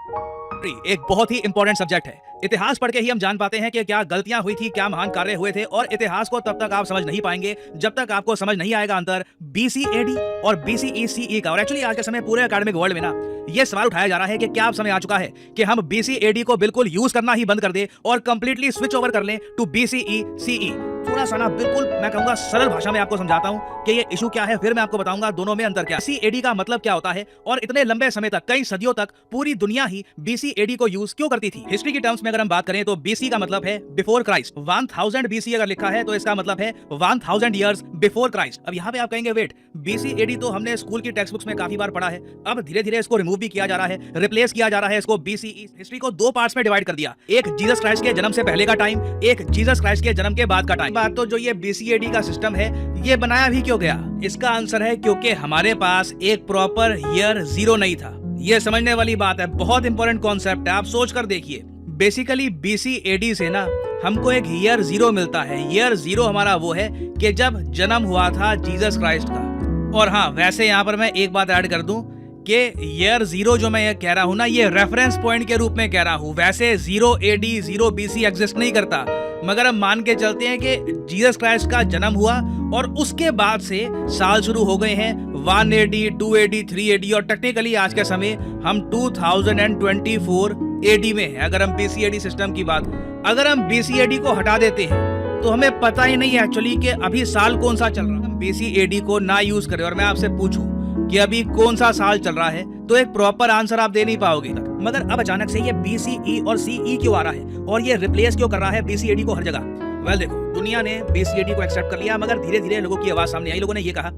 एक बहुत ही important subject है। इतिहास पढ़ के ही हम जान पाते हैं कि क्या गलतियां हुई थी, क्या महान कार्य हुए थे, और इतिहास को तब तक आप समझ नहीं पाएंगे जब तक आपको समझ नहीं आएगा अंतर बीसी एडी और बीसीई सीई का। और एक्चुअली आज के समय पूरे एकेडमिक वर्ल्ड में ना ये सवाल उठाया जा रहा है कि क्या अब समय आ चुका है कि हम बीसी एडी को बिल्कुल यूज करना ही बंद कर दे और कंप्लीटली स्विच ओवर कर लें टू बीसीई सीई। थोड़ा सा ना बिल्कुल मैं कहूंगा सरल भाषा में आपको समझाता हूं कि ये इशू क्या है, फिर मैं आपको बताऊंगा दोनों में अंतर क्या है, बीसीएडी का मतलब क्या होता है और इतने लंबे समय तक, कई सदियों तक पूरी दुनिया ही बीसीएडी को यूज क्यों करती थी। हिस्ट्री की टर्म्स में अगर हम बात करें तो बीसी का मतलब है बिफोर क्राइस्ट। 1000 बीसी अगर लिखा है तो इसका मतलब है 1000 इयर्स बिफोर क्राइस्ट। अब यहाँ पे आप कहेंगे वेट, बीसीएडी तो हमने स्कूल की टेक्स्ट बुक्स में काफी बार पढ़ा है, अब धीरे धीरे इसको रिमूव भी किया जा रहा है, रिप्लेस किया जा रहा है इसको बीसीई। हिस्ट्री को दो पार्ट्स में डिवाइड कर दिया, एक जीसस क्राइस्ट के जन्म से पहले का टाइम, एक जीसस क्राइस्ट के जन्म के बाद का टाइम। बात तो जो ये बीसीएडी का सिस्टम है ये बनाया भी क्यों गया, इसका आंसर है क्योंकि हमारे पास एक प्रॉपर ईयर जीरो नहीं था। ये समझने वाली बात है, बहुत इंपॉर्टेंट कॉन्सेप्ट है, आप सोच कर देखिए। बेसिकली बीसीएडी से ना हमको एक ईयर जीरो मिलता है। ईयर जीरो हमारा वो है कि जब जन्म हुआ था जीसस क्राइस्ट का। और हाँ, वैसे यहाँ पर मैं एक बात ऐड कर दूं कि ईयर जीरो जो मैं ये कह रहा हूँ ना, ये रेफरेंस पॉइंट के रूप में कह रहा हूँ। वैसे 0 एडी 0 बीसी एग्जिस्ट नहीं करता, मगर हम मान के चलते हैं कि जीसस क्राइस्ट का जन्म हुआ और उसके बाद से साल शुरू हो गए हैं 1 एडी 2 एडी 3 एडी, और टेक्निकली आज के समय हम 2024 एडी में है। अगर हम बीसीएडी सिस्टम की बात, अगर हम बीसीएडी को हटा देते हैं तो हमें पता ही नहीं है एक्चुअली कि अभी साल कौन सा चल रहा है। हम बीसीएडी को ना यूज करें और मैं आपसे पूछूं कि अभी कौन सा साल चल रहा है तो एक प्रॉपर आंसर आप दे नहीं पाओगे। मगर अब अचानक से ये बीसीई और सीई क्यों आ रहा है और ये रिप्लेस क्यों कर रहा है बीसीएडी को हर जगह। वेल देखो, दुनिया ने बीसीएडी को एक्सेप्ट कर लिया, मगर धीरे धीरे लोगों की आवाज सामने आई। लोगों ने ये कहा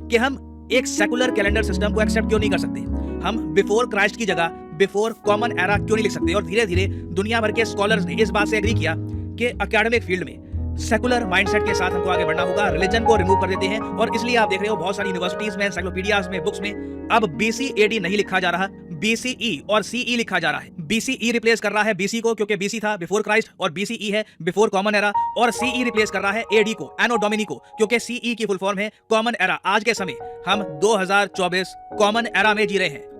कि हम एक सेकुलर कैलेंडर सिस्टम को एक्सेप्ट क्यों नहीं कर सकते, हम बिफोर क्राइस्ट की जगह बिफोर कॉमन एरा क्यों नहीं लिख सकते। और धीरे धीरे दुनिया भर के स्कॉलर्स ने इस बात से एग्री किया कि एकेडमिक फील्ड में सेकुलर माइंडसेट के साथ हमको आगे बढ़ना होगा, रिलीजन को रिमूव कर देते हैं। और इसलिए आप देख रहे हो बहुत सारी यूनिवर्सिटीज में, एनसाइक्लोपीडियाज में, बुक्स में अब बीसीएडी नहीं लिखा जा रहा, बीसीई और सीई लिखा जा रहा है। बीसीई रिप्लेस कर रहा है बीसी को क्योंकि बीसी था बिफोर क्राइस्ट और बीसीई है बिफोर कॉमन एरा, और सीई रिप्लेस कर रहा है एडी को, एनो डोमिनी को, क्योंकि सीई की फुल फॉर्म है कॉमन एरा। आज के समय हम 2024 कॉमन एरा में जी रहे हैं।